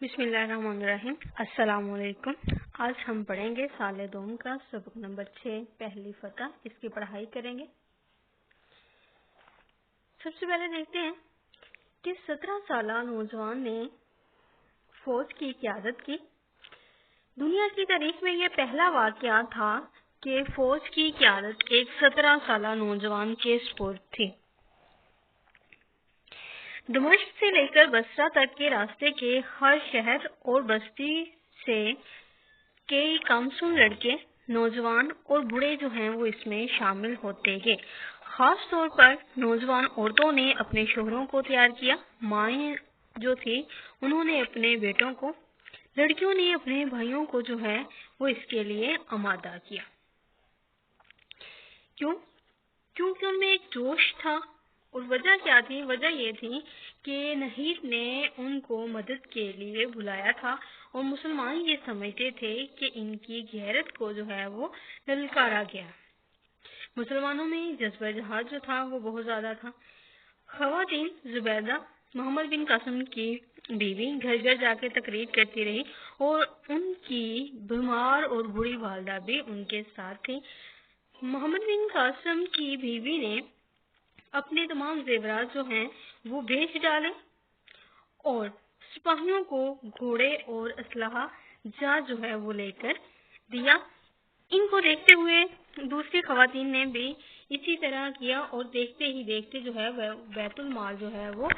بسم اللہ الرحمن الرحیم۔ السلام علیکم۔ آج ہم پڑھیں گے سال دوم کا سبق نمبر 6 پہلی فتح، اس کی پڑھائی کریں گے۔ سب سے پہلے دیکھتے ہیں کہ 17 سالہ نوجوان نے فوج کی قیادت کی۔ دنیا کی تاریخ میں یہ پہلا واقعہ تھا کہ فوج کی قیادت ایک 17 سالہ نوجوان کے سپرد تھی۔ دمشق سے لے کر بصرہ تک کے راستے کے ہر شہر اور بستی سے کئی کمسن لڑکے، نوجوان اور بوڑھے جو ہیں وہ اس میں شامل ہوتے گئے۔ خاص طور پر نوجوان عورتوں نے اپنے شوہروں کو تیار کیا، مائیں جو تھی انہوں نے اپنے بیٹوں کو، لڑکیوں نے اپنے بھائیوں کو جو ہے وہ اس کے لیے آمادہ کیا۔ کیونکہ ان میں ایک جوش تھا۔ اور وجہ کیا تھی؟ وجہ یہ تھی کہ نحیت نے ان کو مدد کے لیے بلایا تھا اور مسلمان یہ سمجھتے تھے کہ ان کی غیرت کو جو ہے وہ للکارا گیا۔ مسلمانوں میں جذبہ جہاد جو تھا وہ بہت زیادہ تھا۔ خواتین زبیدہ محمد بن قاسم کی بیوی گھر گھر جا کے تقریر کرتی رہی اور ان کی بیمار اور بوڑھی والدہ بھی ان کے ساتھ تھی۔ محمد بن قاسم کی بیوی نے اپنے تمام زیورات جو ہیں وہ بیچ ڈالے اور سپاہیوں کو گھوڑے اور اسلحہ جو ہے وہ لے کر دیا۔ ان کو دیکھتے ہوئے دوسری خواتین نے بھی اسی طرح کیا اور دیکھتے ہی دیکھتے جو ہے بیت المال جو ہے وہ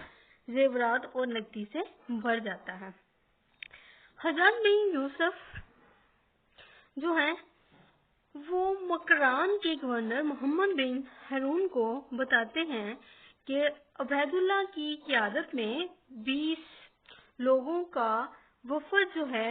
زیورات اور نقدی سے بھر جاتا ہے۔ حجاج بن یوسف جو ہے وہ مکران کے گورنر محمد بن ہارون کو بتاتے ہیں کہ عبید اللہ کی قیادت میں 20 لوگوں کا وفد جو ہے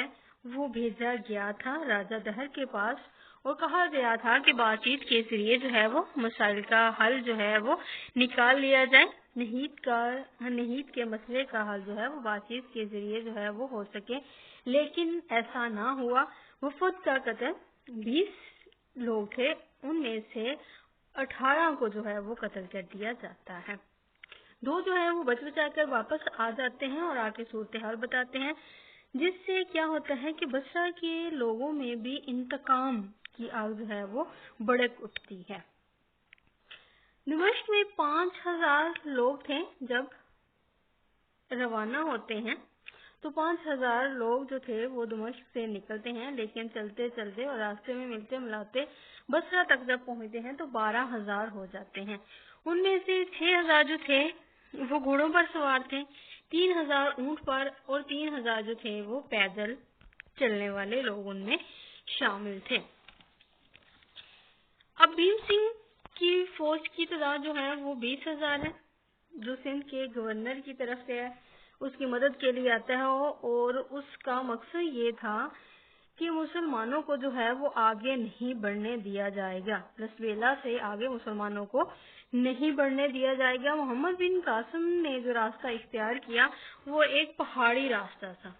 وہ بھیجا گیا تھا راجہ دہر کے پاس، اور کہا گیا تھا کہ بات چیت کے ذریعے جو ہے وہ مسائل کا حل جو ہے وہ نکال لیا جائے، نحیت کے مسئلے کا حل جو ہے وہ بات چیت کے ذریعے جو ہے وہ ہو سکے، لیکن ایسا نہ ہوا۔ وفد کا قتل 20 لوگ تھے، ان میں سے 18 کو جو ہے وہ قتل کر دیا جاتا ہے۔ 2 جو ہے وہ بچ بچا کر واپس آ جاتے ہیں اور آ کے صورتحال بتاتے ہیں، جس سے کیا ہوتا ہے کہ بصرہ کے لوگوں میں بھی انتقام کی آگ جو ہے وہ بھڑک اٹھتی ہے۔ دمشق میں 5000 لوگ تھے جب روانہ ہوتے ہیں، تو 5000 لوگ جو تھے وہ دمشق سے نکلتے ہیں، لیکن چلتے چلتے اور راستے میں ملتے ملاتے بصرہ تک جب پہنچتے ہیں تو 12000 ہو جاتے ہیں۔ ان میں سے 6000 جو تھے وہ گھوڑوں پر سوار تھے، 3000 اونٹ پر اور 3000 جو تھے وہ پیدل چلنے والے لوگ ان میں شامل تھے۔ اب بھیم سنگھ کی فوج کی تعداد جو ہے وہ 20000 ہے، جو سندھ کے گورنر کی طرف سے ہے، اس کی مدد کے لیے آتا ہے، اور اس کا مقصد یہ تھا کہ مسلمانوں کو جو ہے وہ آگے نہیں بڑھنے دیا جائے گا، لسبیلا سے آگے مسلمانوں کو نہیں بڑھنے دیا جائے گا۔ محمد بن قاسم نے جو راستہ اختیار کیا وہ ایک پہاڑی راستہ تھا۔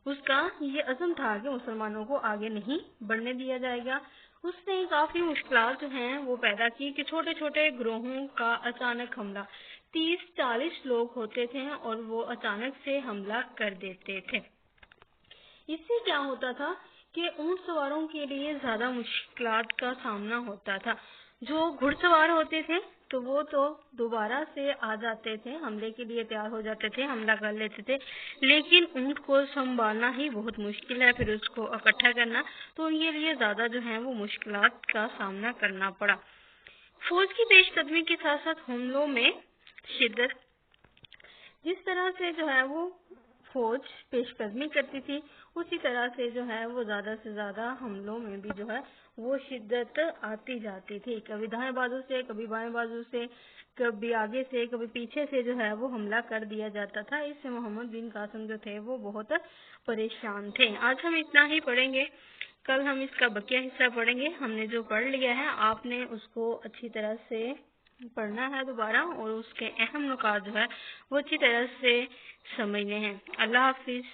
اس کا یہ عزم تھا کہ مسلمانوں کو آگے نہیں بڑھنے دیا جائے گا۔ اس نے کافی مشکلات جو ہیں وہ پیدا کی کہ چھوٹے چھوٹے گروہوں کا اچانک حملہ، 30-40 لوگ ہوتے تھے اور وہ اچانک سے حملہ کر دیتے تھے۔ اس سے کیا ہوتا تھا کہ اونٹ سواروں کے لیے زیادہ مشکلات کا سامنا ہوتا تھا۔ جو گھڑ سوار ہوتے تھے تو وہ تو دوبارہ سے آ جاتے تھے، حملے کے لیے تیار ہو جاتے تھے، حملہ کر لیتے تھے، لیکن اونٹ کو سنبھالنا ہی بہت مشکل ہے، پھر اس کو اکٹھا کرنا، تو ان کے لیے زیادہ جو ہے وہ مشکلات کا سامنا کرنا پڑا۔ فوج کی پیش قدمی کے ساتھ ساتھ حملوں میں شدت، جس طرح سے جو ہے وہ فوج پیش قدمی کرتی تھی اسی طرح سے جو ہے وہ زیادہ سے زیادہ حملوں میں بھی جو ہے وہ شدت آتی جاتی تھی، کبھی دائیں بازو سے، کبھی بائیں بازو سے، کبھی آگے سے، کبھی پیچھے سے جو ہے وہ حملہ کر دیا جاتا تھا۔ اس سے محمد بن قاسم جو تھے وہ بہت پریشان تھے۔ آج ہم اتنا ہی پڑھیں گے، کل ہم اس کا بقیہ حصہ پڑھیں گے۔ ہم نے جو پڑھ لیا ہے آپ نے اس کو اچھی طرح سے پڑھنا ہے دوبارہ، اور اس کے اہم نکات جو ہے وہ اچھی طرح سے سمجھنے ہیں۔ اللہ حافظ۔